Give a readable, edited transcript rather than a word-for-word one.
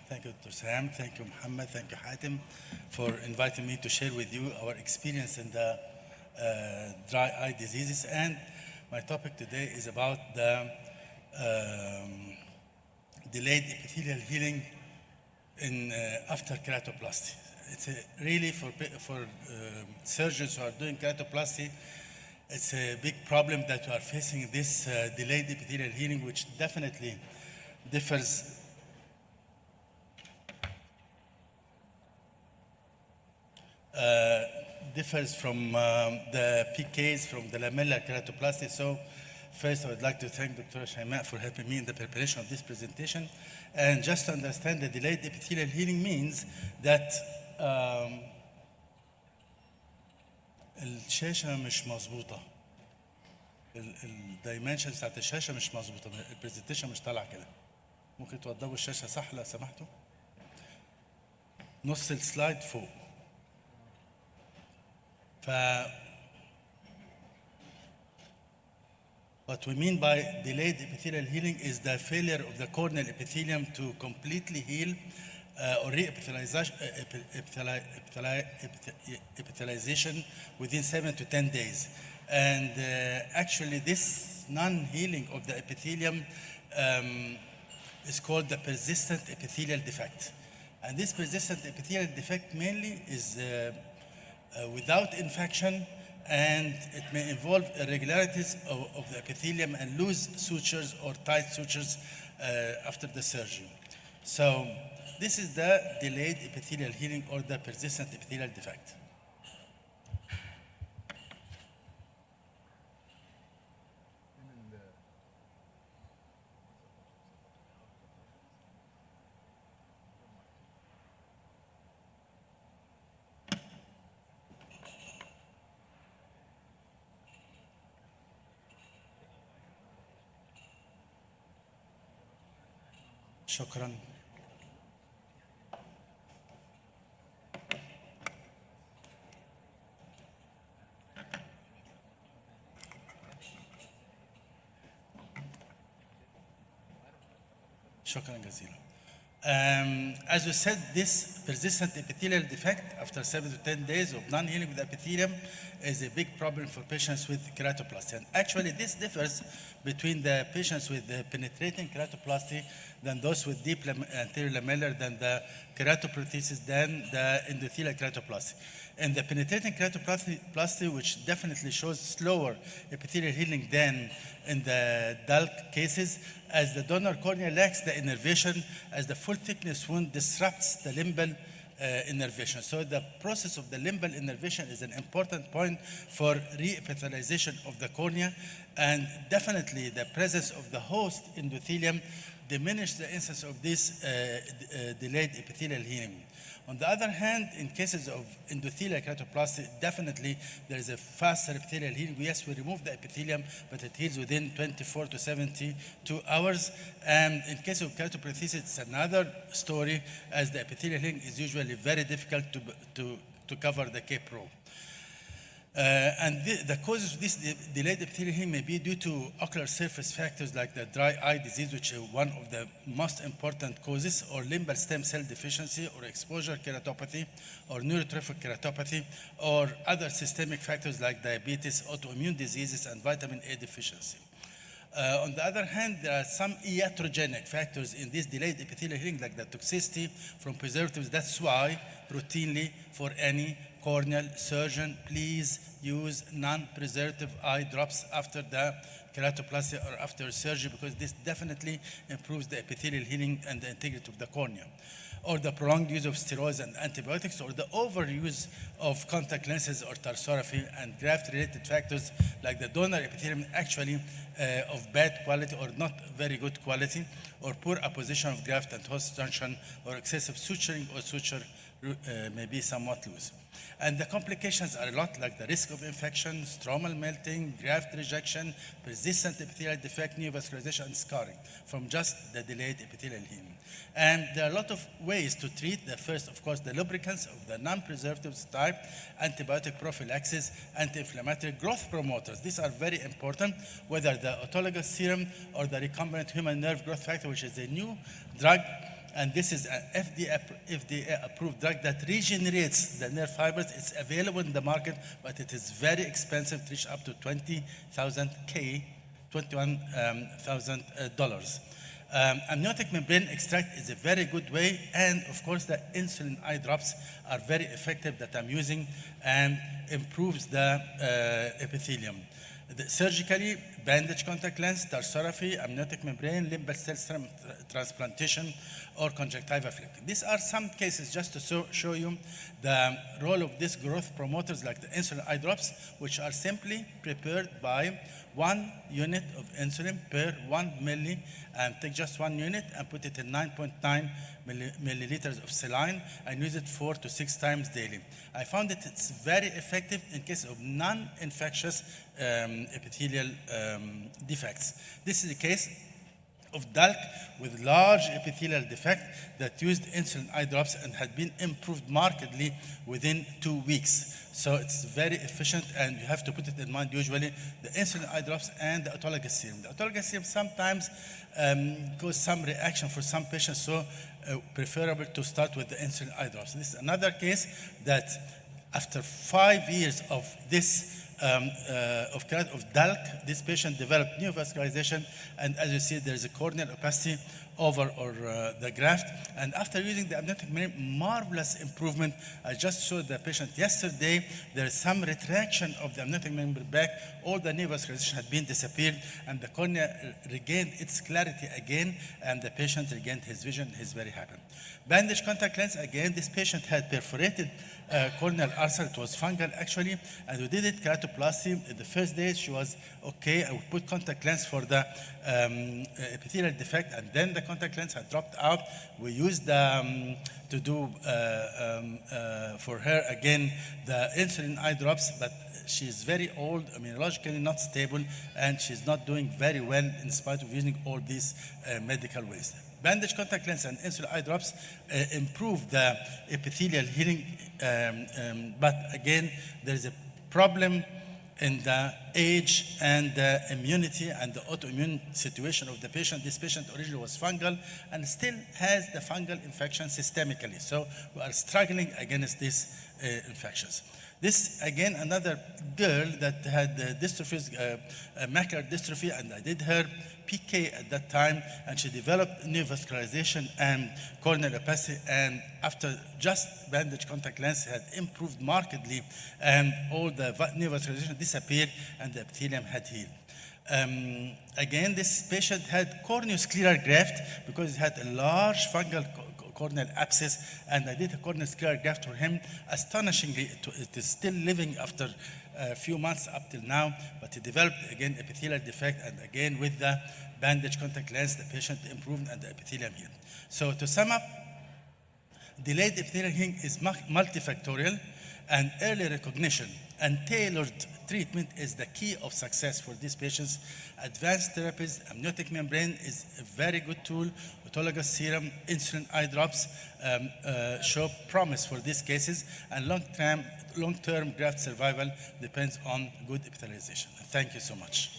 Thank you, Dr. Sam. Thank you, Muhammad. Thank you, Hatem, for inviting me to share with you our experience in the dry eye diseases. And my topic today is about the delayed epithelial healing in after keratoplasty. It's really for surgeons who are doing keratoplasty. It's a big problem that we are facing, this delayed epithelial healing, which definitely differs from the PKs from the lamellar keratoplasty. So first, I would like to thank Dr. Shaimaa for helping me in the preparation of this presentation. And just to understand, the delayed epithelial healing means that الشاشة مش مظبوطة. الدايمنشنز بتاعت الشاشة مش مظبوطة. البرزنتيشن مش طالعة كده. ممكن توضبوا الشاشة صح لو سمحتوا؟ نص السلايد فوق. What we mean by delayed epithelial healing is the failure of the corneal epithelium to completely heal or re-epithelialization within 7 to 10 days. And actually this non-healing of the epithelium is called the persistent epithelial defect. And this persistent epithelial defect mainly is without infection, and it may involve irregularities of the epithelium and loose sutures or tight sutures after the surgery. So this is the delayed epithelial healing or the persistent epithelial defect. شكرا. شكرا جزيلا. As we said, this persistent epithelial defect after 7 to 10 days of non-healing with epithelium is a big problem for patients with keratoplasty. And actually, this differs between the patients with the penetrating keratoplasty than those with deep anterior lamellar, than the keratoprothesis, than the endothelial keratoplasty. And the penetrating keratoplasty, which definitely shows slower epithelial healing than in the dull cases, as the donor cornea lacks the innervation, as the full thickness wound disrupts the limbal innervation. So the process of the limbal innervation is an important point for re-epithelialization of the cornea, and definitely the presence of the host endothelium diminishes the incidence of this delayed epithelial healing. On the other hand, in cases of endothelial keratoplasty, definitely there is a faster epithelial healing. Yes, we remove the epithelium, but it heals within 24 to 72 hours. And in case of keratoprothesis, it's another story, as the epithelial healing is usually very difficult to cover the K-Pro. And the causes of this delayed epithelial healing may be due to ocular surface factors like the dry eye disease, which is one of the most important causes, or limbal stem cell deficiency, or exposure keratopathy, or neurotrophic keratopathy, or other systemic factors like diabetes, autoimmune diseases, and vitamin A deficiency. On the other hand, there are some iatrogenic factors in this delayed epithelial healing, like the toxicity from preservatives. That's why routinely for any corneal surgeon, please use non-preservative eye drops after the keratoplasty or after surgery, because this definitely improves the epithelial healing and the integrity of the cornea. Or the prolonged use of steroids and antibiotics, or the overuse of contact lenses or tarsorrhaphy, and graft-related factors like the donor epithelium actually of bad quality or not very good quality, or poor apposition of graft and host junction, or excessive suturing or suture may be somewhat loose. And the complications are a lot, like the risk of infection, stromal melting, graft rejection, persistent epithelial defect, neovascularization, and scarring from just the delayed epithelial healing. And there are a lot of ways to treat. The first, of course, the lubricants of the non-preservatives type, antibiotic prophylaxis, anti-inflammatory growth promoters. These are very important, whether the autologous serum or the recombinant human nerve growth factor, which is a new drug and this is an FDA-approved drug that regenerates the nerve fibers. It's available in the market, but it is very expensive, to reach up to $21,000. Amniotic membrane extract is a very good way, and of course the insulin eye drops are very effective that I'm using and improves the epithelium. Surgically, bandage contact lens, tarsorrhaphy, amniotic membrane, limbal cell transplantation, or conjunctiva flip. These are some cases just to show you the role of these growth promoters like the insulin eye drops, which are simply prepared by 1 unit of insulin per 1 milli, and take just 1 unit and put it in 9.9 milliliters of saline and use it 4 to 6 times daily. I found that it's very effective in case of non-infectious epithelial defects. This is the case of DALK with large epithelial defect that used insulin eye drops and had been improved markedly within 2 weeks. So it's very efficient, and you have to put it in mind usually the insulin eye drops and the autologous serum. The autologous serum sometimes cause some reaction for some patients, so preferable to start with the insulin eye drops. This is another case that after 5 years of this of DALK, this patient developed neovascularization, and as you see, there is a corneal opacity over the graft. And after using the amniotic membrane, marvelous improvement. I just showed the patient yesterday. There is some retraction of the amniotic membrane back. All the neovascularization had been disappeared, and the cornea regained its clarity again, and the patient regained his vision. He's very happy. Bandage contact lens, again, this patient had perforated corneal ulcer. It was fungal actually, and we did it keratoplasty. The first day she was okay. I would put contact lens for the epithelial defect, and then the contact lens had dropped out. We used to do for her again the insulin eye drops, but she's very old, immunologically not stable, and she's not doing very well in spite of using all these medical ways. Bandage contact lens and insulin eye drops improve the epithelial healing, but again, there is a problem in the age and the immunity and the autoimmune situation of the patient. This patient originally was fungal and still has the fungal infection systemically. So we are struggling against these infections. This, again, another girl that had dystrophies, macular dystrophy, and I did her PK at that time, and she developed neovascularization and corneal opacity, and after just bandage contact lens had improved markedly, and all the neovascularization disappeared, and the epithelium had healed. Again, this patient had corneoscleral graft because he had a large fungal corneal abscess, and I did a corneoscleral graft for him. Astonishingly, it is still living after a few months up till now, but he developed again epithelial defect, and again with the bandage contact lens, the patient improved and the epithelium healed. So to sum up, delayed epithelial healing is multifactorial, and early recognition and tailored treatment is the key of success for these patients. Advanced therapies, amniotic membrane is a very good tool. Autologous serum, insulin eye drops show promise for these cases, and long-term graft survival depends on good epithelialization. Thank you so much.